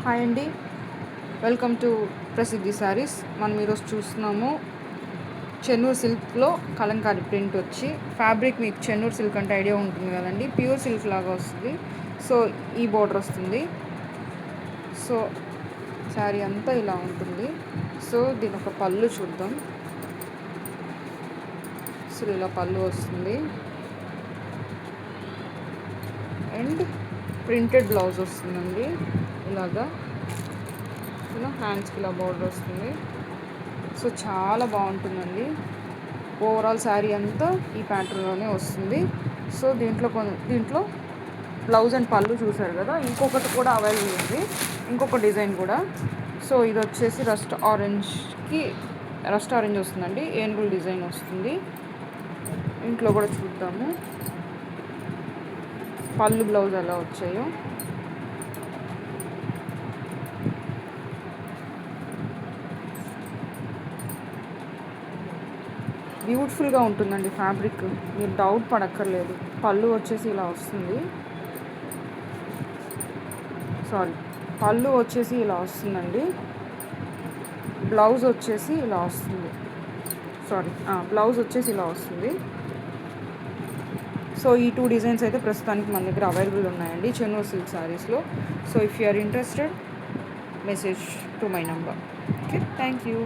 Hi అండి, welcome to ప్రసిద్ధి శారీస్. మనం ఈరోజు చూస్తున్నాము చెన్నూరు సిల్క్లో కలంకారీ ప్రింట్ వచ్చి. ఫ్యాబ్రిక్ మీకు చెన్నూరు సిల్క్ అంటే ఐడియా ఉంటుంది కదండి, ప్యూర్ సిల్క్ లాగా వస్తుంది. సో ఈ బోర్డర్ వస్తుంది. సో శారీ అంతా ఇలా ఉంటుంది. సో దీని ఒక పళ్ళు చూద్దాం. సో ఇలా పళ్ళు వస్తుంది అండ్ ప్రింటెడ్ బ్లౌజ్ వస్తుందండి. ఇలా హ్యాండ్స్కి ఇలా బోర్డర్ వస్తుంది. సో చాలా బాగుంటుందండి. ఓవరాల్ శారీ అంతా ఈ ప్యాటర్న్లోనే వస్తుంది. సో దీంట్లో బ్లౌజ్ అండ్ పళ్ళు చూసారు కదా, ఇంకొకటి కూడా అవైలబుల్ ఉంది, ఇంకొక డిజైన్ కూడా. సో ఇది వచ్చేసి రస్ట్ ఆరెంజ్ వస్తుందండి, ఏనుగుల డిజైన్ వస్తుంది. ఇంట్లో కూడా చూద్దాము పళ్ళు బ్లౌజ్ ఎలా వచ్చాయో. బ్యూటిఫుల్గా ఉంటుందండి ఫ్యాబ్రిక్, మీరు డౌట్ పడక్కర్లేదు. పళ్ళు వచ్చేసి ఇలా వస్తుంది. పళ్ళు వచ్చేసి ఇలా వస్తుందండి. బ్లౌజ్ వచ్చేసి ఇలా వస్తుంది. బ్లౌజ్ వచ్చేసి ఇలా వస్తుంది. సో ఈ 2 డిజైన్స్ అయితే ప్రస్తుతానికి మన దగ్గర అవైలబుల్ ఉన్నాయండి చెన్నూరు సిల్క్ శారీస్లో. So if you are interested, message to my number. Okay, thank you.